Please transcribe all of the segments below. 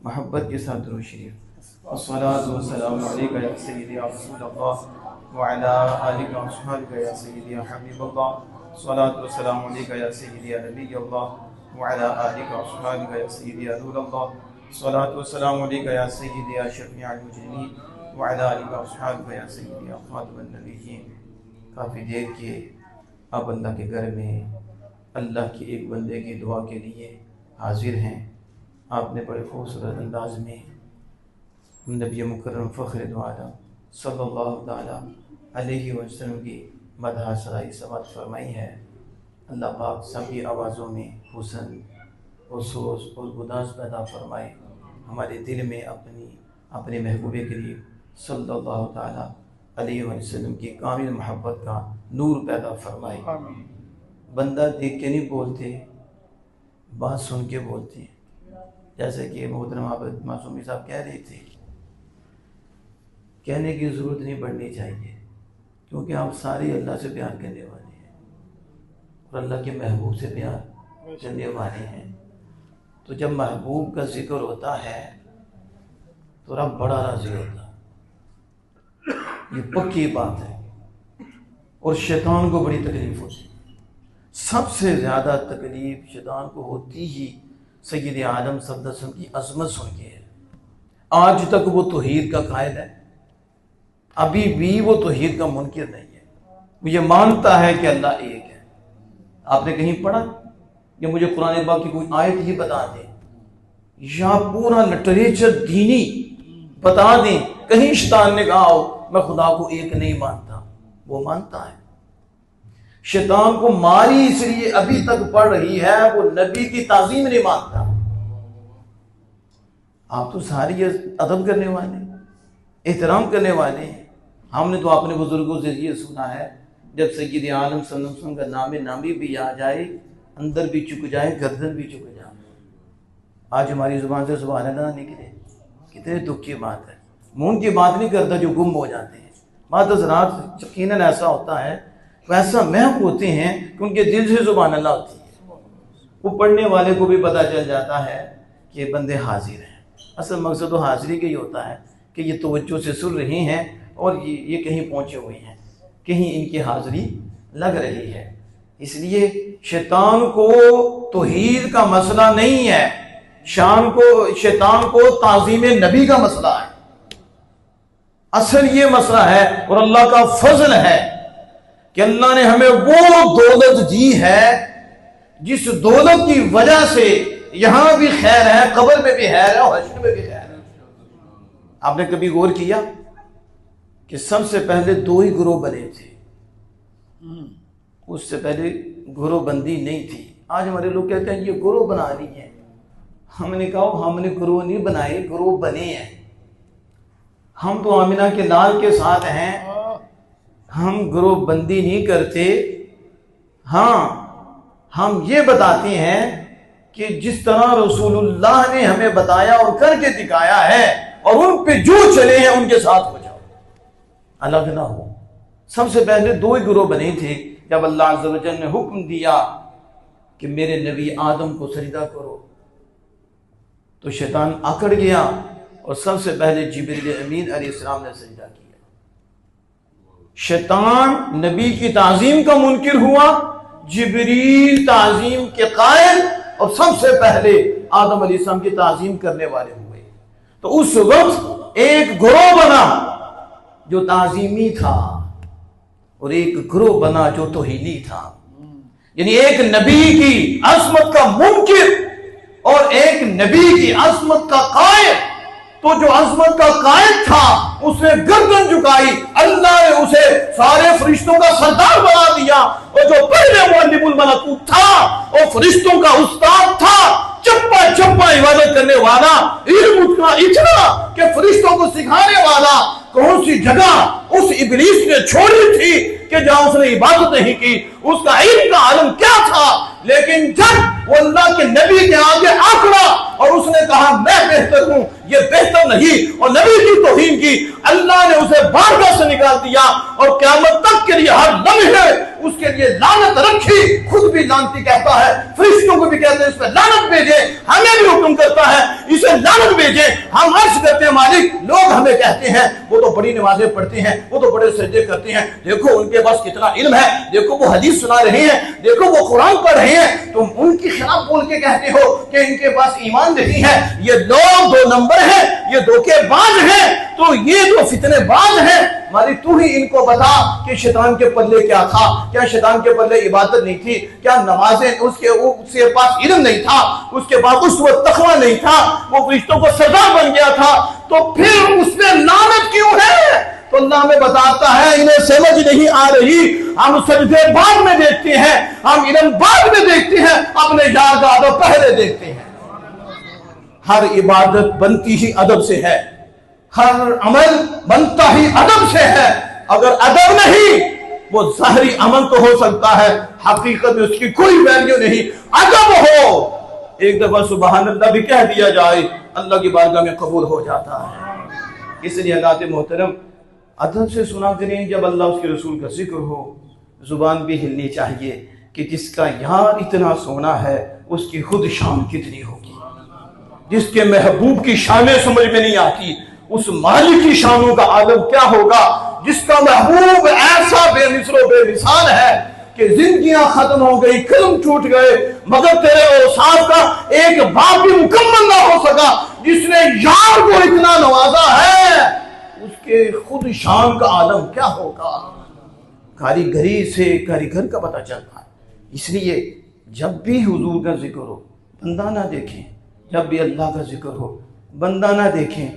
मोहब्बत के साथ दुरूद शरीफ। अस्सलातु वस्सलामु अलैका या सय्यदी या रसूलल्लाह व अला आलिका व अस्हाबिका या सय्यदी या हबीबल्लाह। अस्सलातु वस्सलामु अलैका या सय्यदी या नबियल्लाह व अला आलिका व अस्हाबिका या सय्यदी या नूरल्लाह। अस्सलातु वस्सलामु अलैका या सय्यदी या शफीअल मुजरिमीन व अला आलिका व अस्हाबिका या सय्यदी या खातिमुन नबिय्यीन। काफ़ी देर के आप अल्लाह के घर में अल्लाह के एक बंदे की दुआ के लिए हाजिर हैं। आपने बड़े खूबसूरत अंदाज में नबी मुकर्रम फ़ख्र दो आलम सल्लल्लाहु तआला अलैहि वसल्लम की मदह सराई समात फरमाई है। अल्लाह पाक सभी आवाज़ों में हुस्न और सोच और गुदास पैदा फरमाए। हमारे दिल में अपने महबूब करीम सल्लल्लाहु तआला अलैहि वसल्लम की कामिल मोहब्बत का नूर पैदा फरमाए। बंदा देख के नहीं बोलते, बात सुन के बोलते हैं। जैसे कि मोहतरम आबिद मासूमी साहब कह रहे थे, कहने की ज़रूरत नहीं पड़नी चाहिए, क्योंकि आप सारे अल्लाह से प्यार करने वाले हैं और अल्लाह के महबूब से प्यार करने वाले हैं। तो जब महबूब का जिक्र होता है तो रब बड़ा राज़ी होता है, ये पक्की बात है। और शैतान को बड़ी तकलीफ़ होती है। सबसे ज़्यादा तकलीफ़ शैतान को होती ही सय्यद आदम सल्लल्लाहु अलैहि वसल्लम की अज़मत सुन के है। आज तक वो तौहीद का कायल है, अभी भी वो तौहीद का मुनकिर नहीं है। वो ये मानता है कि अल्लाह एक है। आपने कहीं पढ़ा कि मुझे कुरान पाक की कोई आयत ही बता दें या पूरा लिटरेचर दीनी बता दें, कहीं शैतान ने कहा हो मैं खुदा को एक नहीं मानता। वो मानता है। शैतान को मारी इसलिए अभी तक पड़ रही है, वो नबी की ताज़ीम नहीं मानता। आप तो सारी अदब करने वाले, एहतराम करने वाले हैं। हमने तो अपने बुजुर्गों से ये सुना है, जब सय्यद आलम सल्लल्लाहु अलैहि वसल्लम का नामी भी आ जाए, अंदर भी चुक जाए, गर्दन भी चुक जाए। आज हमारी जुबान से सुभान अल्लाह निकले, कितने दुख की बात है। मुंह की बात नहीं करता जो गुम हो जाते हैं। बात हज़रात यकीनन ऐसा होता है, वैसा महक होते हैं कि उनके दिल से जुबान अल्लाह होती है। वो पढ़ने वाले को भी पता चल जाता है कि बंदे हाजिर हैं। असल मकसद तो हाजिरी का ही होता है कि ये तवज्जो से सुन रहे हैं और ये कहीं पहुँचे हुए हैं, कहीं इनकी हाजिरी लग रही है। इसलिए शैतान को तौहीद का मसला नहीं है, शैतान को ताज़ीम नबी का मसला है। असल ये मसला है और अल्लाह का फजल है कि अल्लाह ने हमें वो दौलत दी है जिस दौलत की वजह से यहां भी खैर है, कब्र में भी खैर है और हश्र में भी खैर है। आपने कभी गौर किया कि सबसे पहले दो ही ग्रोह बने थे, उससे पहले ग्रोह बंदी नहीं थी। आज हमारे लोग कहते हैं ये ग्रोह बना ली है। हमने कहा हमने ग्रोह नहीं बनाए, ग्रोह बने हैं। हम तो आमिना के लाल के साथ हैं, हम ग्रोह बंदी नहीं करते। हाँ, हम ये बताते हैं कि जिस तरह रसूलुल्लाह ने हमें बताया और करके दिखाया है और उन पे जो चले हैं उनके साथ हो जाओ, अलग ना हो। सबसे पहले दो ही ग्रोह बने थे। जब अल्लाह अज़्ज़ व जल ने हुक्म दिया कि मेरे नबी आदम को सजदा करो, तो शैतान आकड़ गया और सबसे पहले जिब्रील अमीन अलैहिस्सलाम ने सजदा किया। शैतान नबी की ताज़ीम का मुनकिर हुआ, जिब्रील ताज़ीम के कायल और सबसे पहले आदम अलैहिस्सलाम की ताज़ीम करने वाले हुए। तो उस वक्त एक ग्रोह बना जो ताज़ीमी था और एक ग्रोह बना जो तौहीदी था। यानी एक नबी की अज़मत का मुनकिर और एक नबी की अज़मत का कायल। तो जो अज़मत का कायल था उसने गर्दन झुकाई, अल्लाह ने उसे सारे फरिश्तों का सरदार बना दिया। और जो पहले मुअल्लिमुल मलाकूत था और फरिश्तों का उस्ताद था, चप्पा चप्पा इबादत करने वाला, इल्म उतना इतना कि फरिश्तों को सिखाने वाला, कौन सी जगह उस इब्लीस ने छोड़ी थी कि जहां उसने इबादत नहीं की। उसका इल्म का आलम क्या था, लेकिन जब वो अल्लाह के नबी के आगे आंकड़ा और उसने कहा मैं बेहतर हूं, ये बेहतर नहीं, और नबी की तौहीन की। अल्लाह ने उसे बारगाह से निकाल दिया और क़यामत तक के लिए हर लम्हे उसके लिए लानत रखी। खुद भी लानती कहता है, फरिश्तों को भी कहते हैं इस पर लानत भेजे, हमें भी हुक्म करता है इसे लानत भेजे। हम अर्ज करते हैं मालिक, लोग हमें कहते हैं वो तो बड़ी नमाजें पढ़ते हैं, वो तो बड़े सजदे करते हैं, देखो उनके पास कितना इल्म है, देखो वो हदीस सुना रहे हैं, देखो वो कुरान पढ़ रहे हैं, तुम उनके खिलाफ बोल के कहते हो कि इनके पास ईमान नहीं है। ये लोग 2 नंबर है, ये धोखेबाज है, तो ये जो फितनेबाज है, मालिक तू ही इनको बता कि शैतान के पल्ले क्या था। क्या शैतान के पल्ले इबादत नहीं थी? क्या नमाजें उसके पास इल्म नहीं था? उसके पास उस वक्त तकवा नहीं था? वो फरिश्तों को सरदार बन गया था, तो फिर उसमें लानत क्यों है? तो अल्लाह में बताता है इन्हें समझ नहीं आ रही। हम सजदे बाद में देखते हैं, हम इल्म बाद में देखते हैं, अपने यार का अदब पहले देखते हैं। हर इबादत बनती ही अदब से है, हर अमल बनता ही अदब से है। अगर अदब नहीं, वो ज़ाहिरी अमल तो हो सकता है, हकीकत में उसकी कोई वैल्यू नहीं। अदब हो, एक दफा सुबहान अल्लाह भी कह दिया जाए, अल्लाह की बारगाह में कबूल हो जाता है। इसलिए हज़रात मोहतरम, अदब से सुना करें जब अल्लाह उसके रसूल का जिक्र हो। जुबान भी हिलनी चाहिए कि जिसका यार इतना सोना है उसकी खुद शान कितनी होगी। जिसके महबूब की शानें समझ में नहीं आती, उस मालिक की शानों का आलम क्या होगा। जिसका महबूब ऐसा बेमिसलो बेमिसाल है कि जिंदगियां खत्म हो गई, कलम टूट गए, मगर तेरे औसाफ का एक बाप भी मुकम्मल ना हो सका। जिसने यार को इतना नवाजा है, उसके खुद शान का आलम क्या होगा। कारीगरी से कारीगर का पता चलता है। इसलिए जब भी हुजूर का जिक्र हो, बंदा ना देखें, जब भी अल्लाह का जिक्र हो, बंदा ना देखें,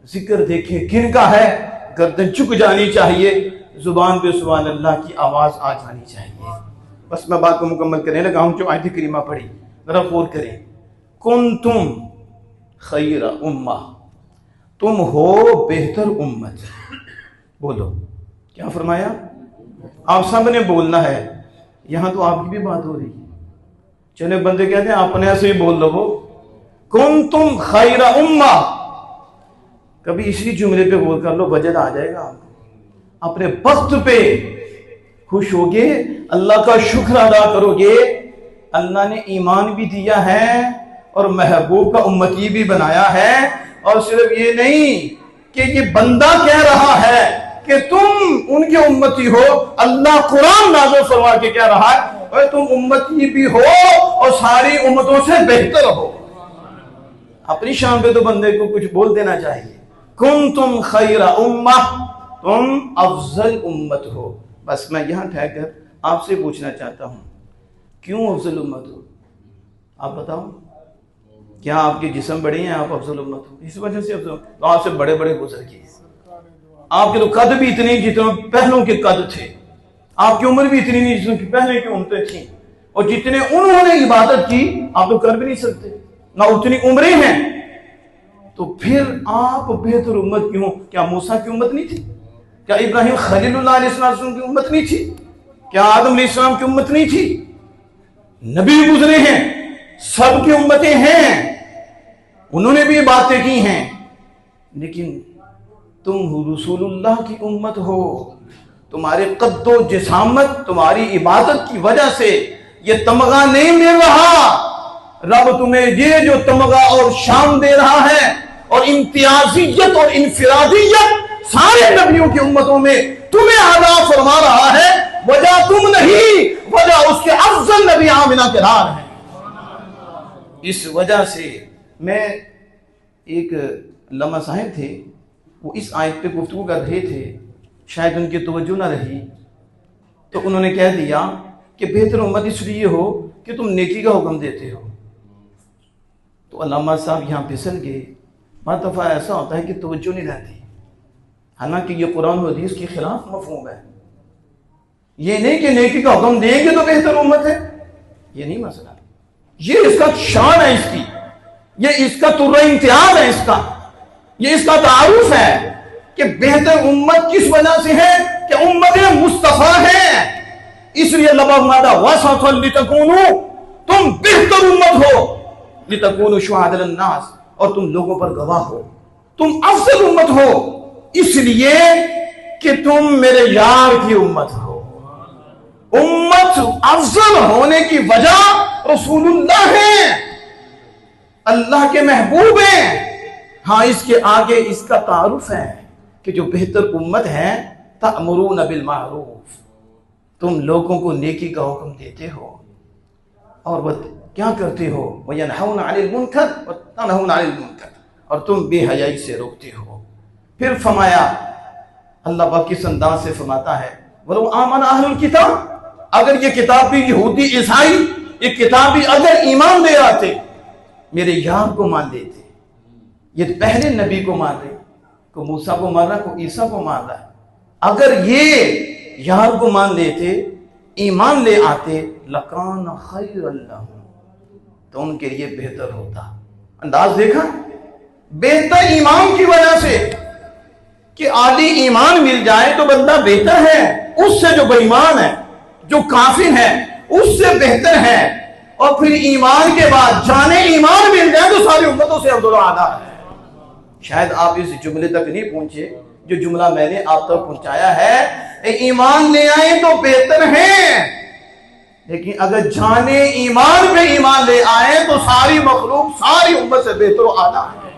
जिक्र देखें किन का है। गर्दन झुक जानी चाहिए, जुबान पे सुभान अल्लाह की आवाज आ जानी चाहिए। बस मैं बात को मुकम्मल करने लगा हूं। जो आयत करीमा पढ़ी जरा गौर करें। कुंतुम खैरा उम्मा, तुम हो बेहतर उम्मत। बोलो क्या फरमाया? आप सब ने बोलना है। यहां तो आपकी भी बात हो रही है। चले बंदे कहते हैं अपने ऐसे ही बोल लो। कुंतुम खैरा उम्मा, कभी इसी जुमले पे गौर कर लो, वजद आ जाएगा आपको। अपने वक्त पे खुश होगे, अल्लाह का शुक्र अदा करोगे। अल्लाह ने ईमान भी दिया है और महबूब का उम्मती भी बनाया है। और सिर्फ ये नहीं कि ये बंदा कह रहा है कि तुम उनके उम्मती हो, अल्लाह कुरान नाज़िल फरमा के कह रहा है और तुम उम्मती भी हो और सारी उम्मतों से बेहतर हो। अपनी शान पे तो बंदे को कुछ बोल देना चाहिए। कुंतुम खैरा उम्मा, तुम अफजल उम्मत हो। बस मैं यहां ठहरकर आपसे पूछना चाहता हूं, क्यों अफजल उम्मत हो? आप बताओ। क्या आपके जिस्म बड़े हैं, आप अफजल उम्मत हो? इस वजह से अफजल, तो आपसे बड़े बड़े गुजर गए। आपके तो कद भी इतने जितने पहलों के कद थे, आपकी उम्र भी इतनी नहीं जितनी पहले की उम्रें थी, और जितने उन्होंने इबादत की आप तो कर भी नहीं सकते, ना उतनी उम्रें हैं। तो फिर आप बेहतर उम्मत क्यों? क्या मूसा की उम्मत नहीं थी? क्या इब्राहिम खलीलुल्लाह अलैहिस्सलाम की उम्मत नहीं थी? क्या आदम अलैहिस्सलाम की उम्मत नहीं थी? नबी गुजरे हैं, सबकी उम्मतें हैं, उन्होंने भी बातें की हैं। लेकिन तुम रसूलुल्लाह की उम्मत हो। तुम्हारे कद्दो जिसामत, तुम्हारी इबादत की वजह से ये तमगा नहीं मिल रहा। रब तुम्हें ये जो तमगा और शान दे रहा है और इम्तियाजियत और इनफिरादियत सारे नबियों की उम्मतों में तुम्हें अदा फरमा रहा है। वजह तुम नहीं, वजह उसके अफजल नबी आमिना के लाल है। इस वजह से मैं, एक लम्हा साहिब थे, वो इस आयत पे गुफ्तगू कर रहे थे, शायद उनकी तवज्जो ना रही, तो उन्होंने कह दिया कि बेहतर उम्मत इसलिए हो कि तुम नेकी का हुक्म देते हो। तो अल्लामा साहब यहाँ फिसल गए। बहुत दफ़ा ऐसा होता है कि तवज्जो नहीं रहती, हालांकि ये कुरान और हदीस के खिलाफ मफहूम है। ये नहीं कि नेकी का हुक्म देंगे तो बेहतर उम्मत है, ये नहीं मसला। ये इसका शान है, इसकी ये इसका तुर्रा इम्तियाज है, ये इसका तारुफ है कि बेहतर उम्मत किस वजह से है कि उम्मत मुस्तफा है। इसलिए लबा मादा वसतन लितकूनु तुम बेहतर उम्मत हो, लितकूनु शुहादा अलन-नास, और तुम लोगों पर गवाह हो। तुम अफजल उम्मत हो इसलिए कि तुम मेरे यार की उम्मत हो। उम्मत अफजल होने की वजह रसूलुल्लाह है, अल्लाह के महबूब हैं। हाँ, इसके आगे इसका तारुफ है कि जो बेहतर उम्मत है, तअमुरून बिल मारूफ, तुम लोगों को नेकी का हुक्म देते हो और वह क्या करते हो, वयनहौना अनिल मुनकर व तनहौना अनिल मुनकर, और तुम बेहयाई से रोकते हो। फिर फरमाया, अल्लाह पाक किस अंदाज से फरमाता है, वलो आमन अहलुल किताब, अगर ये किताब भी यहूदी ईसाई ये किताब भी अगर ईमान ले आते, मेरे यार को मान लेते। ये पहले नबी को मान रहे, को मूसा को मान रहा, को ईसा को मान रहा है। अगर ये यार को मान लेते, ईमान ले आते, लकान खैरन लहुम, तो उनके लिए बेहतर होता। अंदाज देखा, बेहतर ईमान की वजह से कि आदि ईमान मिल जाए तो बंदा बेहतर है उससे जो बेईमान है, जो काफिर है उससे बेहतर है। और फिर ईमान के बाद जाने ईमान मिल जाए तो सारी उम्मतों से अब्दुल आला है। शायद आप इस जुमले तक नहीं पहुंचे जो जुमला मैंने आप तक पहुंचाया है, ईमान ले आए तो बेहतर है, लेकिन अगर जाने ईमान पे ईमान ले आए तो सारी मखलूक सारी उम्मत से बेहतर आला है।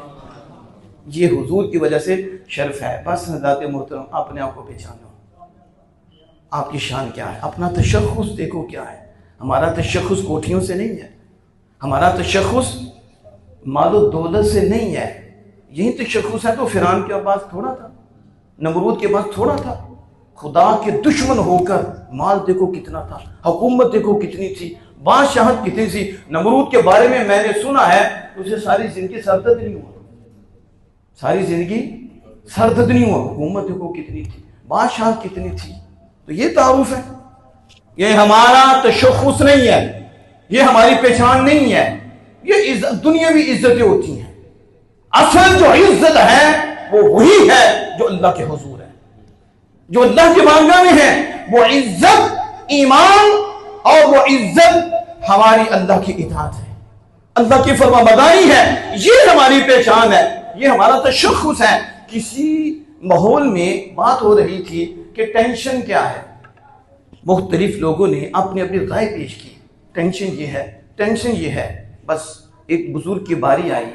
ये हुजूर की वजह से शर्फ है। बस हज़रात मोहतरम, अपने आप को पहचानो, आपकी शान क्या है, अपना तशख्खुस देखो क्या है। हमारा तशख्खुस कोठियों से नहीं है, हमारा तशख्खुस मालो दौलत से नहीं है। यही तशख्खुस है तो फिरौन के पास थोड़ा था, नमरूद के पास थोड़ा था। खुदा के दुश्मन होकर माल देखो कितना था, हुकूमत देखो कितनी थी, बादशाहत कितनी थी। नमरूद के बारे में मैंने सुना है उसे सारी जिंदगी सरदर्द नहीं हुआ, सारी जिंदगी सरदर्द नहीं हुआ। हुकूमत देखो कितनी थी, बादशाहत कितनी थी। तो ये तारुफ है, ये हमारा तशख्खुस नहीं है, ये हमारी पहचान नहीं है। ये इज्जत, दुनियावी इज्जतें होती हैं। असल जो इज्जत है वो वही है जो अल्लाह के हुजूर है, जो अल्लाह के बारगाह में है। वो इज्जत ईमान और वो इज्जत हमारी अल्लाह की इताअत है, अल्लाह की फरमाबरदारी है। ये हमारी पहचान है, ये हमारा तशख्खुस है। किसी माहौल में बात हो रही थी कि टेंशन क्या है, मुख्तलिफ लोगों ने अपनी अपनी राय पेश की। टेंशन ये है, टेंशन ये है। बस एक बुजुर्ग की बारी आई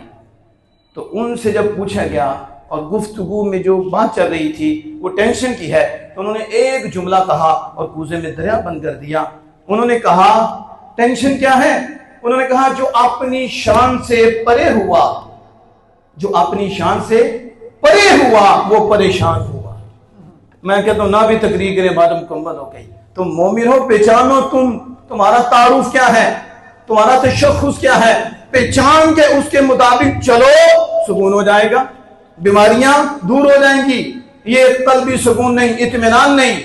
तो उनसे जब पूछा गया और गुफ्तगू में जो बात चल रही थी वो टेंशन की है, तो उन्होंने एक जुमला कहा और कूजे में दरिया बंद कर दिया। उन्होंने कहा टेंशन क्या है? उन्होंने कहा जो अपनी शान से परे हुआ, जो अपनी शान से परे हुआ वो परेशान हुआ। मैं कहता हूं ना भी तकरीर करें बात मुकम्मल हो गई। तुम मोमिन हो, पहचानो तुम्हारा तारुफ क्या है, तुम्हारा तशख्खुस क्या है, पहचान के उसके मुताबिक चलो, सुकून हो जाएगा, बीमारियां दूर हो जाएंगी। ये कल्बी सुकून नहीं, इत्मीनान नहीं,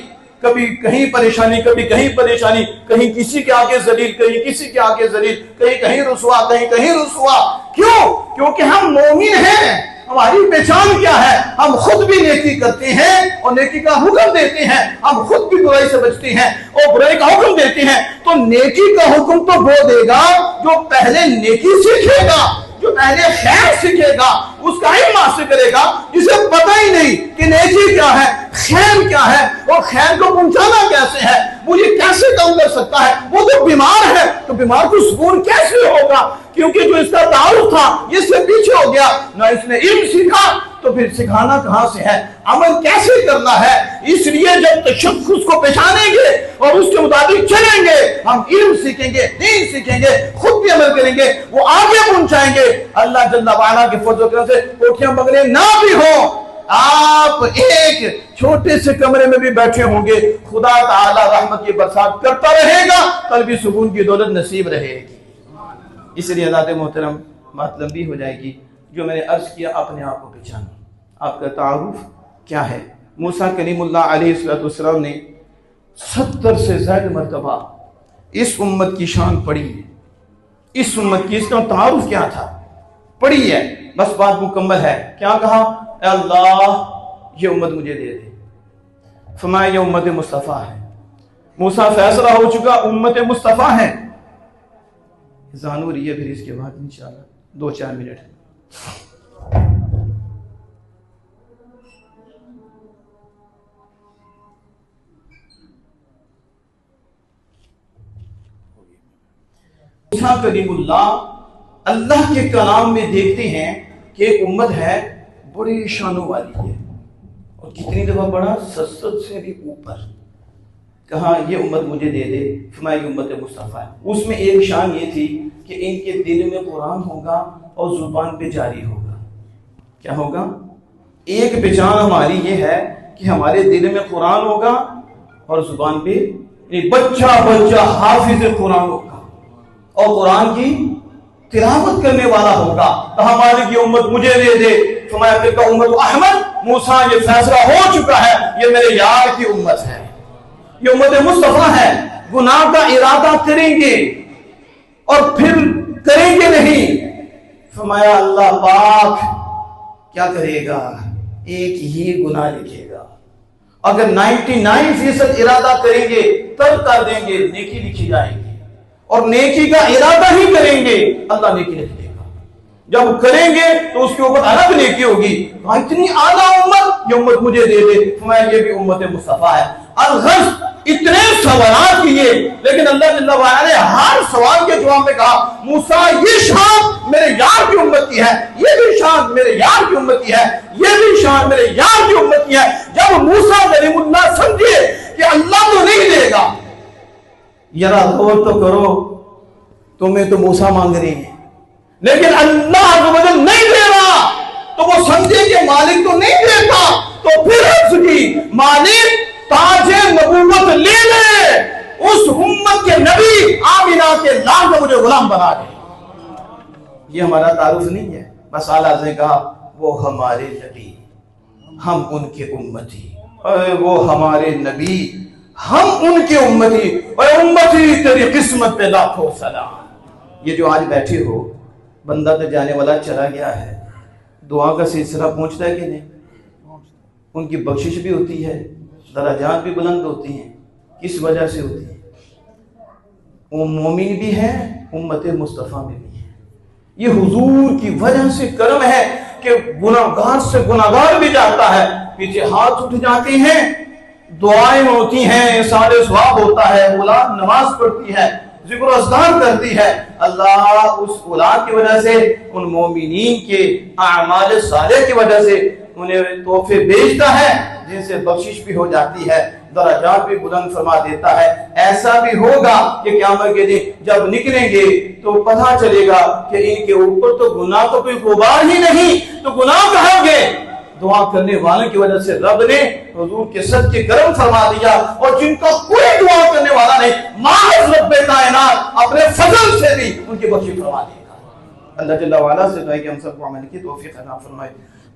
कभी कहीं परेशानी, कभी कहीं परेशानी, कहीं किसी के आगे जलील, कहीं किसी के आगे जलील, कहीं कहीं रुसवा, कहीं कहीं रुसवा। क्यों? क्योंकि हम मोमिन हैं। हमारी पहचान क्या है? हम खुद भी नेकी करते हैं और नेकी का हुक्म देते हैं, हम खुद भी बुराई से बचते हैं और बुराई का हुक्म देते हैं। तो नेकी का हुक्म तो वो देगा जो पहले नेकी सीखेगा, जो पहले खैर सीखेगा, उसका इल्म हासिल करेगा, जिसे पता ही नहीं कि नेकी क्या है, खैर क्या है और खैर को पहुंचाना कैसे है, वो ये कैसे काम कर सकता है। वो तो बीमार है तो बीमार को सुकून कैसे होगा? क्योंकि जो इसका तारुफ था ये इससे पीछे हो गया, ना इसने इल्म सीखा, तो फिर सिखाना कहां से है, अमल कैसे करना है। इसलिए जब तशख्खुस को पहचानेंगे और उसके मुताबिक चलेंगे, हम इल्म सीखेंगे, दीन सीखेंगे, खुद भी अमल करेंगे, वो आगे पहुंचाएंगे। अल्लाह जल्ला वाला के फजल करम से कोठियां बंगले ना भी हो, आप एक छोटे से कमरे में भी बैठे होंगे, खुदा ताला रहमत की बरसात करता रहेगा, कल्बी सुकून की दौलत नसीब रहेगी। इसलिए हज़रात मोहतरम, बात लंबी हो जाएगी। जो मैंने अर्ज किया, अपने आप को पहचानो, आपका तारुफ क्या है। मूसा कलीमुल्लाह अलैहिस्सलाम ने 70 से ज़्यादा मरतबा इस उम्मत की शान पढ़ी है, इस उम्मत की, इसका तारुफ क्या था पढ़ी है। बस बात मुकम्मल है। क्या कहा? अल्लाह ये उम्मत मुझे दे दे। फरमाया ये उम्मत मुस्तफ़ा है। मूसा फैसला हो चुका, उम्मत मुस्तफ़ा है। ज़ान हो रही है, फिर इसके बाद इंशाअल्लाह 2-4 मिनट। मूसा कलीमुल्लाह अल्लाह के कलाम में देखते हैं कि एक उम्मत है बड़ी शानों वाली है, और कितनी दफा बड़ा 70 से भी ऊपर कहा ये उम्मत मुझे दे दे, फरमाया ये उम्मत मुस्तफ़ा है। उसमें एक शान ये थी कि इनके दिल में कुरान होगा और जुबान पे जारी होगा। क्या होगा? एक पहचान हमारी ये है कि हमारे दिल में कुरान होगा और जुबान पे बच्चा बच्चा हाफिज कुरान होगा और कुरान की तिलावत करने वाला होगा। कहा मालिक ये उम्मत मुझे दे दे, फरमाया फिर का उम्मत अहमद मूसा ये फैसला हो चुका है, ये मेरे यार की उम्मत है, ये उम्मत मुस्तफा है। गुनाह का इरादा करेंगे और फिर करेंगे नहीं, फरमाया अल्लाह पाक क्या करेगा? एक ही गुनाह लिखेगा। अगर 99% इरादा करेंगे तब कर देंगे, नेकी लिखी जाएगी, और नेकी का इरादा ही करेंगे अल्लाह नेकी लिख देगा। जब करेंगे तो उसके ऊपर अलग नेकी होगी। इतनी आला उम्मत, ये उम्मत मुझे दे दे, फरमाया ये भी उम्मत मुस्तफा है। अलगज़ इतने सवाल किए, लेकिन अल्लाह जल्ल व अला ने हर सवाल के जवाब में कहा मूसा ये शान मेरे यार की उम्मत की है, ये भी शान मेरे यार की उम्मत की है, ये भी शान मेरे यार की उम्मत की है। जब मूसा कलीमुल्लाह समझे कि अल्लाह तो नहीं देगा, जरा गौर तो करो, तुम्हें तो मूसा मांग रही है लेकिन अल्लाह नहीं दे रहा, तो वो समझे कि मालिक तो नहीं देता, तो फिर उसकी मालिक ताजे नबूवत ले ले, उस उम्मत के नबी आमिना के लाल को मुझे गुलाम बना दे। ये हमारा तारुफ नहीं है, बस आला से कहा वो हमारे नबी हम उनके उम्मती, वो हमारे नबी हम उनके उम्मती, और उम्मती तेरी किस्मत पे लाखों सलाम। ये जो आज बैठे हो, बंदा तो जाने वाला चला गया है, दुआ का सिलसिला पहुंचता है कि नहीं? उनकी बख्शिश भी होती है, दराजात भी बुलंद होती हैं। किस वजह से होती है? वो मोमिन भी है, उम्मत मुस्तफ़ा में भी है। ये हुजूर की वजह से करम है कि गुनाहगार से गुनाहगार भी जाता है, पीछे हाथ उठ जाते हैं, दुआएं होती हैं, सारे सवाब होता है, औलाद नमाज पढ़ती है, जिक्र अस्कार करती है। अल्लाह उस औलाद की वजह से, उन मोमिनीन के आमाल साले की वजह से उन्हें तोहफे भेजता है, जिनसे बख्शिश भी हो जाती है, दराजात भी बुलंद फरमा देता है। ऐसा भी होगा कि क़यामत के दिन जब निकलेंगे तो पता चलेगा कि इनके ऊपर तो गुनाह तो कोई गुबार ही नहीं, तो गुनाह कहाँ गए? दुआ करने वालों की वजह से रब ने हुजूर के सदके करम फरमा दिया, और जिनका कोई दुआ करने वाला नहीं, महज रब्बे कायनात अपने फजल से भी उनकी बख्शिश फरमा देगा। अल्लाह जल्ल व अला से दुआ कि हम सबको अमल की तौफीक अता फरमाए।